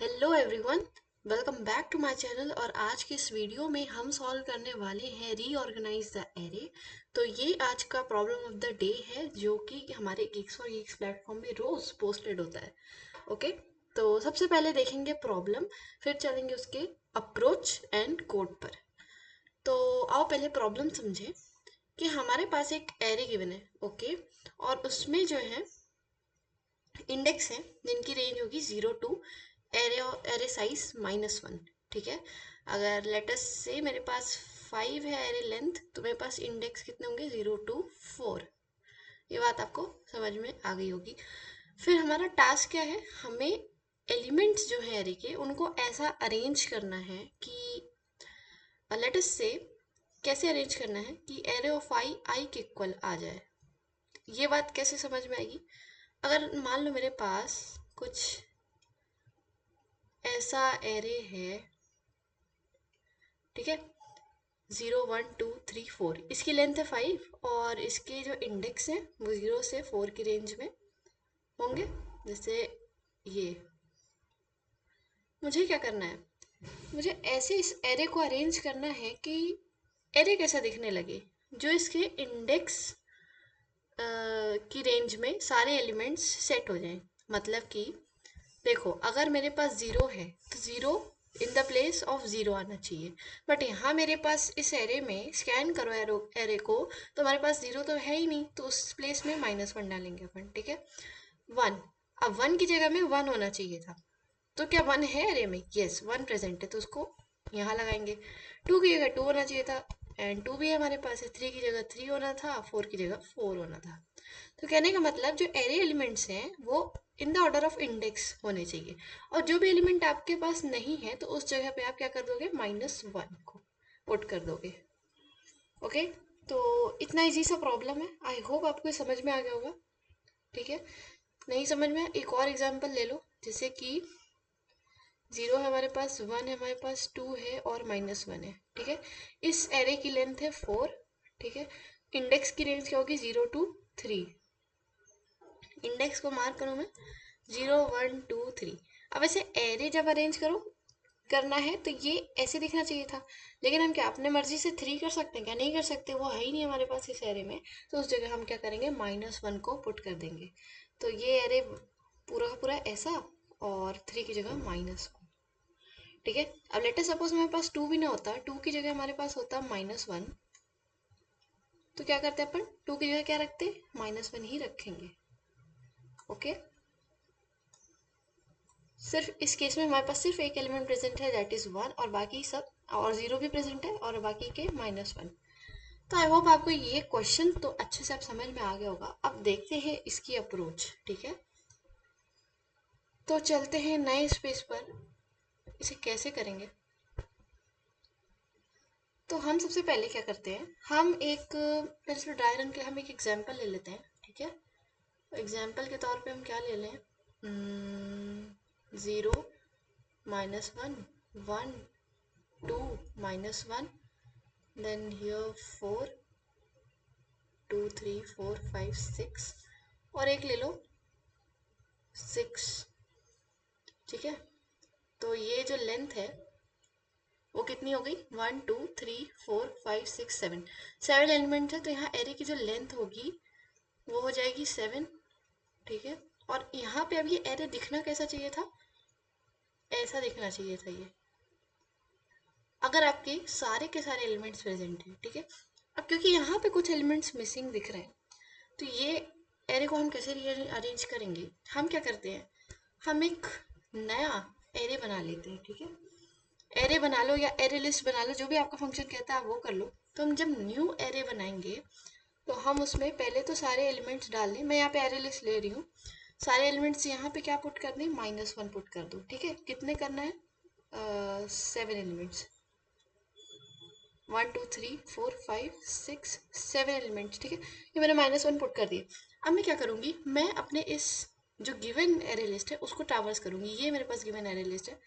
Hello everyone, welcome back to my channel. और आज की इस वीडियो में हम सॉल्व करने वाले हैं रीऑर्गेनाइज द एरे। तो ये आज का प्रॉब्लम ऑफ द डे है जो कि हमारे Geeks for Geeks प्लेटफॉर्म में रोज पोस्टेड होता है। ओके, तो सबसे पहले देखेंगे प्रॉब्लम, फिर चलेंगे उसके अप्रोच एंड कोड पर। तो आओ पहले प्रॉब्लम समझें कि हमारे पास एक एरे गिवन है। ओके, और उसमें जो है इंडेक्स है जिनकी रेंज होगी 0 टू एरे एरे साइज -1। ठीक है, अगर लेटस से मेरे पास 5 है एरे लेंथ, तो मेरे पास इंडेक्स कितने होंगे 0 to 4। ये बात आपको समझ में आ गई होगी। फिर हमारा टास्क क्या है, हमें एलिमेंट्स जो है एरे के उनको ऐसा अरेंज करना है कि लेटस से कैसे अरेंज करना है कि एरे ऑफ आई के इक्वल आ जाए। ये बात कैसे समझ में आएगी, अगर मान लो मेरे पास कुछ ऐसा एरे है, ठीक है, 0 1 2 3 4, इसकी लेंथ है 5 और इसके जो इंडेक्स हैं वो 0 से 4 की रेंज में होंगे। जैसे ये मुझे क्या करना है, मुझे ऐसे इस एरे को अरेंज करना है कि एरे कैसा दिखने लगे, जो इसके इंडेक्स की रेंज में सारे एलिमेंट्स सेट हो जाएं। मतलब कि देखो, अगर मेरे पास 0 है तो 0 इन द प्लेस ऑफ 0 आना चाहिए। बट यहाँ मेरे पास इस एरे में स्कैन करो एरे को, तो हमारे पास 0 तो है ही नहीं, तो उस प्लेस में -1 डालेंगे अपन। ठीक है, 1। अब 1 की जगह में 1 होना चाहिए था, तो क्या 1 है एरे में? यस, 1 प्रेजेंट है, तो उसको यहाँ लगाएंगे। 2 की जगह 2 होना चाहिए था, एंड 2 भी है हमारे पास है। 3 की जगह 3 होना था, 4 की जगह 4 होना था। तो कहने का मतलब जो एरे एलिमेंट्स हैं वो in the order of index होने चाहिए, और जो भी एलिमेंट आपके पास नहीं है तो उस जगह पे आप क्या कर दोगे, -1 को पुट कर दोगे। ओके, तो इतना इजी सा प्रॉब्लम है। आई होप आपको ये समझ में आ गया होगा। ठीक है, नहीं समझ में एक और एग्जांपल ले लो, जैसे कि 0 है हमारे पास, 1 है हमारे पास, 2 है और -1 है। ठीक है, इस एरे की लेंथ है 4। ठीक है, इंडेक्स की रेंज क्या होगी, 0 to 3। इंडेक्स को मार्क करूँ मैं 0 1 2 3। अब ऐसे एरे जब अरेंज करो करना है तो ये ऐसे दिखना चाहिए था, लेकिन हम क्या अपने मर्जी से 3 कर सकते हैं? क्या नहीं कर सकते, वो है ही नहीं हमारे पास इस एरे में। तो उस जगह हम क्या करेंगे, -1 को पुट कर देंगे। तो ये एरे पूरा का पूरा ऐसा, और 3 की जगह -1। ठीक है, अब लेट अस सपोज हमारे पास 2 भी ना होता, 2 की जगह हमारे पास होता -1, तो क्या करते हैं अपन, 2 की जगह क्या रखते, -1 ही रखेंगे। ओके, सिर्फ इस केस में हमारे पास सिर्फ एक एलिमेंट प्रेजेंट है, दैट इज 1, और बाकी सब, और 0 भी प्रेजेंट है और बाकी के -1। तो आई होप आपको ये क्वेश्चन तो अच्छे से आप समझ में आ गया होगा। अब देखते हैं इसकी अप्रोच। ठीक है, तो चलते हैं नए स्पेस पर, इसे कैसे करेंगे। तो हम सबसे पहले क्या करते हैं, हम एक पहले ड्राई रन के हम एक एग्जाम्पल ले लेते हैं। ठीक है, एग्जाम्पल के तौर पे हम क्या ले लें, 0 -1 1 2 -1, then here 4 2 3 4 5 6, और एक ले लो 6। ठीक है, तो ये जो लेंथ है वो कितनी हो गई, 1 2 3 4 5 6 7, 7 एलिमेंट है, तो यहाँ एरे की जो लेंथ होगी वो हो जाएगी 7। ठीक है, और यहाँ पे अब ये एरे दिखना कैसा चाहिए था, ऐसा दिखना चाहिए था ये, अगर आपके सारे के सारे एलिमेंट्स प्रेजेंट हैं। ठीक है, अब क्योंकि यहाँ पे कुछ एलिमेंट्स मिसिंग दिख रहे हैं, तो ये एरे को हम कैसे अरेंज करेंगे, हम क्या करते हैं, हम एक नया एरे बना लेते हैं। ठीक है, एरे बना लो या एरे लिस्ट बना लो, जो भी आपका फंक्शन कहता है आप वो कर लो। तो हम जब न्यू एरे बनाएंगे तो हम उसमें पहले तो सारे एलिमेंट्स डाल दें। मैं यहाँ पे एरे लिस्ट ले रही हूँ, सारे एलिमेंट्स यहाँ पे क्या पुट कर दें, -1 पुट कर दो। ठीक है, कितने करना है, 7 एलिमेंट्स, 1 2 3 4 5 6 7 एलिमेंट्स। ठीक है, ये मैंने -1 पुट कर दिए। अब मैं क्या करूँगी, मैं अपने इस जो गिवन एरे लिस्ट है उसको ट्रावर्स करूँगी। ये मेरे पास गिवन एरे लिस्ट है,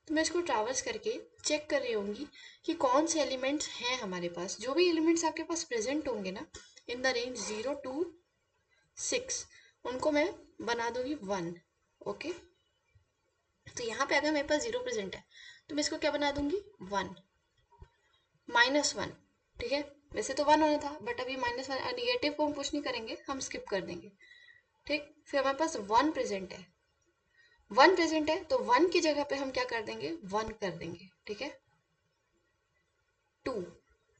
तो मैं इसको ट्रावर्स करके चेक कर रही होंगी कि कौन से एलिमेंट्स हैं हमारे पास। जो भी एलिमेंट्स आपके पास प्रेजेंट होंगे ना इन द रेंज 0 to 6, उनको मैं बना दूंगी 1। ओके, तो यहाँ पे अगर मेरे पास 0 प्रेजेंट है तो मैं इसको क्या बना दूंगी, 1 -1, ठीक है। वैसे तो 1 होना था बट अभी -1, निगेटिव को हम पुश नहीं करेंगे, हम स्किप कर देंगे, ठीक। फिर हमारे पास 1 प्रेजेंट है, 1 प्रेजेंट है तो 1 की जगह पे हम क्या कर देंगे, 1 कर देंगे, ठीक है। 2,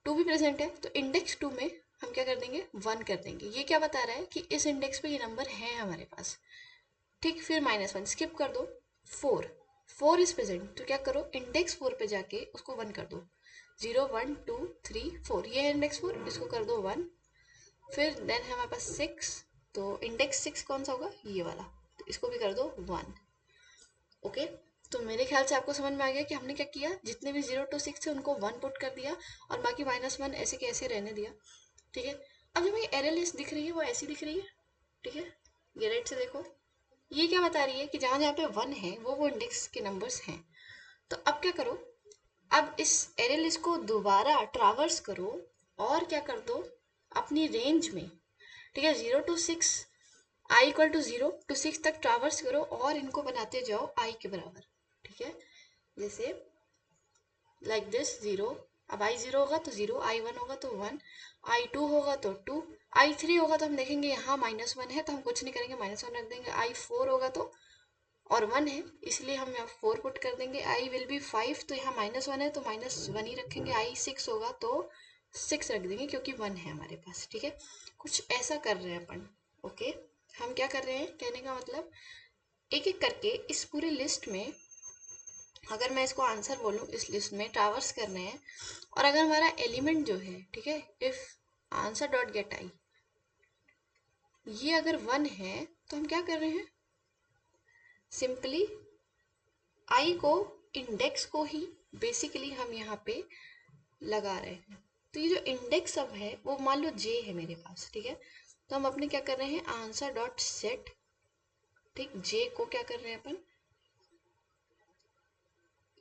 2 भी प्रेजेंट है तो इंडेक्स 2 में हम क्या कर देंगे, 1 कर देंगे। ये क्या बता रहा है कि इस इंडेक्स पे ये नंबर है हमारे पास, ठीक। फिर -1 स्किप कर दो, 4, 4 इज प्रेजेंट तो क्या करो, इंडेक्स 4 पे जाके उसको 1 कर दो, 0 1 2 3 4, ये है इंडेक्स 4, इसको कर दो 1। फिर देन है हमारे पास 6, तो इंडेक्स 6 कौन सा होगा, ये वाला, तो इसको भी कर दो 1। ओके, तो मेरे ख्याल से आपको समझ में आ गया कि हमने क्या किया, जितने भी 0 to 6 थे उनको 1 पुट कर दिया और बाकी -1 ऐसे के ऐसे रहने दिया, ठीक है। अब जो मेरी एरे लिस्ट दिख रही है वो ऐसी दिख रही है, ठीक है। ये राइट से देखो, ये क्या बता रही है कि जहाँ जहाँ पे 1 है वो इंडेक्स के नंबर्स हैं। तो अब क्या करो, अब इस एरे लिस्ट को दोबारा ट्रावर्स करो और क्या कर दो, अपनी रेंज में, ठीक है, 0 to 6, i = 0 to 6 तक ट्रावर्स करो और इनको बनाते जाओ i के बराबर, ठीक है। जैसे लाइक दिस 0, अब i 0 होगा तो 0, i 1 होगा तो 1, i 2 होगा तो 2, i 3 होगा तो हम देखेंगे यहाँ -1 है तो हम कुछ नहीं करेंगे, -1 रख देंगे, i 4 होगा तो, और 1 है इसलिए हम यहाँ 4 पुट कर देंगे, i विल बी 5 तो यहाँ -1 है तो -1 ही रखेंगे, i 6 होगा तो 6 रख देंगे क्योंकि 1 है हमारे पास, ठीक है। कुछ ऐसा कर रहे हैं अपन, ओके। हम क्या कर रहे हैं, कहने का मतलब एक एक करके इस पूरे लिस्ट में, अगर मैं इसको आंसर बोलूँ, इस लिस्ट में ट्रावर्स करने हैं और अगर हमारा एलिमेंट जो है, ठीक है, इफ आंसर डॉट गेट आई, ये अगर 1 है तो हम क्या कर रहे हैं, सिंपली आई को, इंडेक्स को ही बेसिकली हम यहाँ पे लगा रहे हैं। तो ये जो इंडेक्स अब है वो मान लो जे है मेरे पास, ठीक है। तो हम अपने क्या कर रहे हैं, आंसर डॉट सेट, ठीक, जे को क्या कर रहे हैं अपन,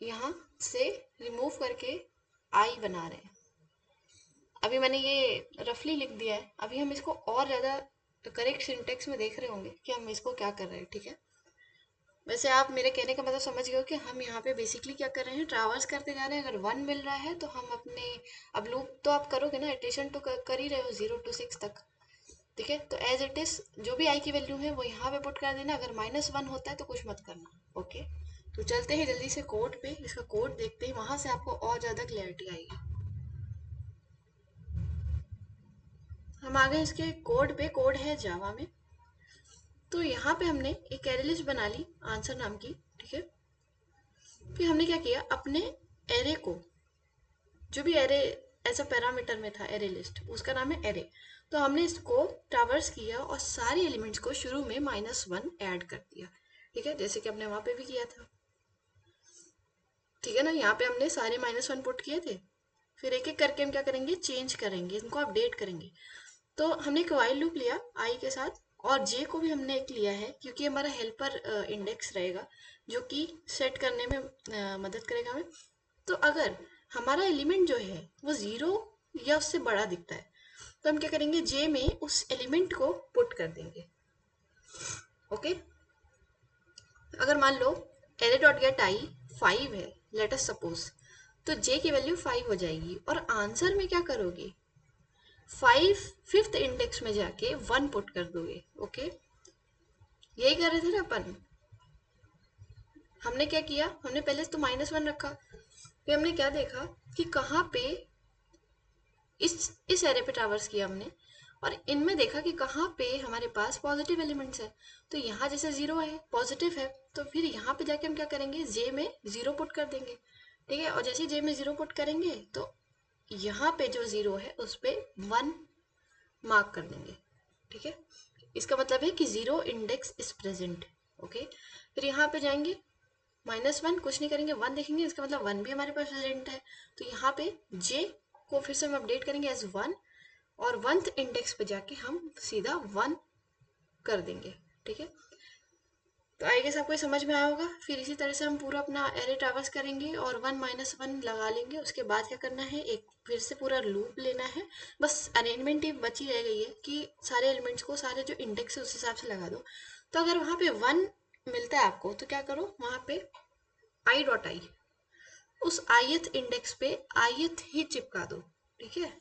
यहाँ से रिमूव करके आई बना रहे हैं। अभी मैंने ये रफली लिख दिया है, अभी हम इसको और ज़्यादा करेक्ट सिंटेक्स में देख रहे होंगे कि हम इसको क्या कर रहे हैं, ठीक है। वैसे आप मेरे कहने का मतलब समझ गए हो कि हम यहाँ पे बेसिकली क्या कर रहे हैं, ट्रावर्स करते जा रहे हैं। अगर 1 मिल रहा है तो हम अपने, अब लूप तो आप करोगे ना, इटरेशन तो कर ही रहे हो 0 to 6 तक, ठीक है। तो एज इट इज जो भी आई की वैल्यू है वो यहाँ पे पुट कर देना, अगर -1 होता है तो कुछ मत करना, ओके। तो चलते हैं जल्दी से कोड पे, इसका कोड देखते हैं, वहां से आपको और ज़्यादा क्लैरिटी आएगी। हम आ गए इसके कोड पे, कोड है जावा में। तो यहाँ पे हमने एक एरे लिस्ट बना ली आंसर नाम की, ठीक है। फिर हमने क्या किया, अपने एरे को, जो भी एरे ऐसा पैरामीटर में था एरे लिस्ट, उसका नाम है एरे, तो हमने इसको ट्रावर्स किया और सारे एलिमेंट्स को शुरू में -1 ऐड कर दिया, ठीक है, जैसे कि हमने वहां पे भी किया था, ठीक है ना। यहाँ पे हमने सारे -1 पुट किए थे। फिर एक एक करके हम क्या करेंगे, चेंज करेंगे, इनको अपडेट करेंगे। तो हमने एक वाइल लूप लिया आई के साथ और जे को भी हमने एक लिया है क्योंकि हमारा हेल्पर इंडेक्स रहेगा जो कि सेट करने में मदद करेगा हमें। तो अगर हमारा एलिमेंट जो है वो 0 या उससे बड़ा दिखता है तो हम क्या करेंगे, जे में उस एलिमेंट को पुट कर देंगे, ओके। अगर मान लो एरे डॉट गेट आई 5 है, लेट अस सपोज, तो जे की वैल्यू 5 हो जाएगी और आंसर में क्या करोगे, 5 फिफ्थ इंडेक्स में जाके 1 पुट कर दोगे, ओके। यही कर रहे थे ना अपन। हमने क्या किया, हमने पहले तो -1 रखा, फिर हमने क्या देखा कि कहाँ पे इस एरे पे ट्रावर्स किया हमने और इनमें देखा कि कहाँ पे हमारे पास पॉजिटिव एलिमेंट्स है। तो यहाँ जैसे 0 है, पॉजिटिव है, तो फिर यहाँ पे जाके हम क्या करेंगे, जे में 0 पुट कर देंगे, ठीक है। और जैसे ही जे में 0 पुट करेंगे तो यहाँ पे जो 0 है उस पर 1 मार्क कर देंगे, ठीक है। इसका मतलब है कि 0 इंडेक्स इज प्रेजेंट, ओके। फिर यहाँ पे जाएंगे, -1 कुछ नहीं करेंगे, 1 देखेंगे, इसका मतलब 1 भी हमारे पास प्रेजेंट है। तो यहाँ पे जे को फिर से हम अपडेट करेंगे एज 1 और 1th इंडेक्स पे जाके हम सीधा 1 कर देंगे, ठीक है। तो आई गेस आपको ये समझ में आया होगा। फिर इसी तरह से हम पूरा अपना एरे ट्रावर्स करेंगे और 1 -1 लगा लेंगे। उसके बाद क्या करना है, एक फिर से पूरा लूप लेना है। बस अरेंजमेंट ही बची रह गई है कि सारे एलिमेंट्स को, सारे जो इंडेक्स है उस हिसाब से लगा दो। तो अगर वहाँ पे 1 मिलता है आपको तो क्या करो, वहाँ पे आई डॉट आई, उस ith इंडेक्स पे ith ही चिपका दो, ठीक है।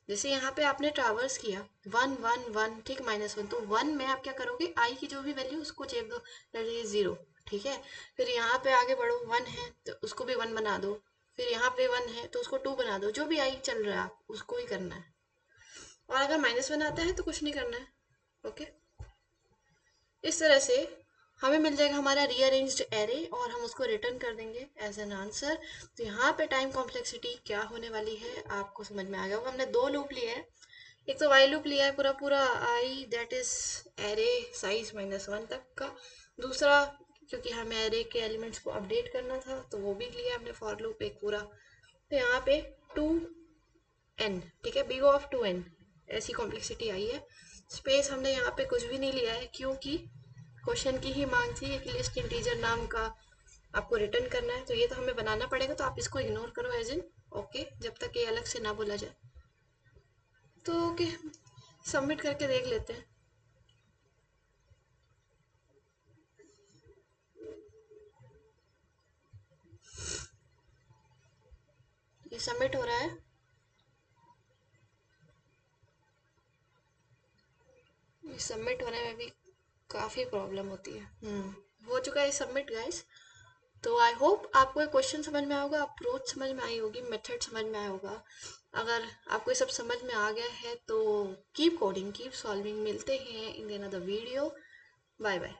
जैसे यहाँ पे आपने ट्रावर्स किया 1 1 1, ठीक, -1, तो 1 में आप क्या करोगे, आई की जो भी वैल्यू उसको चेप दो, दैट इज 0, ठीक है। फिर यहाँ पे आगे बढ़ो, 1 है तो उसको भी 1 बना दो, फिर यहाँ पे 1 है तो उसको 2 बना दो, जो भी आई चल रहा है उसको ही करना है। और अगर -1 आता है तो कुछ नहीं करना है, ओके। इस तरह से हमें मिल जाएगा हमारा रीअरेंज्ड एरे और हम उसको रिटर्न कर देंगे एज एन आंसर। तो यहाँ पे टाइम कॉम्प्लेक्सिटी क्या होने वाली है आपको समझ में आ गया होगा। हमने दो लूप लिए हैं, एक तो वाई लूप लिया है पूरा पूरा आई, दैट इज एरे साइज -1 तक का। दूसरा, क्योंकि हमें एरे के एलिमेंट्स को अपडेट करना था तो वो भी लिया हमने फॉर लूप एक पूरा। तो यहाँ पे 2n, ठीक है, बिग ऑफ 2n, ऐसी कॉम्प्लेक्सिटी आई है। स्पेस हमने यहाँ पे कुछ भी नहीं लिया है क्योंकि क्वेश्चन की ही मांग थी एक लिस्ट इंटीजर नाम का आपको रिटर्न करना है, तो ये तो हमें बनाना पड़ेगा, तो आप इसको इग्नोर करो एज इन ओके, जब तक ये अलग से ना बोला जाए। तो ओके, सबमिट करके देख लेते हैं। ये सबमिट हो रहा है। ये सबमिट होने में भी काफ़ी प्रॉब्लम होती है। हो चुका है सबमिट गाइस। तो आई होप आपको ये क्वेश्चन समझ में आया होगा, अप्रोच समझ में आई होगी, मेथड समझ में आया होगा। अगर आपको ये सब समझ में आ गया है तो कीप कोडिंग, कीप सॉल्विंग। मिलते हैं in another video. Bye bye.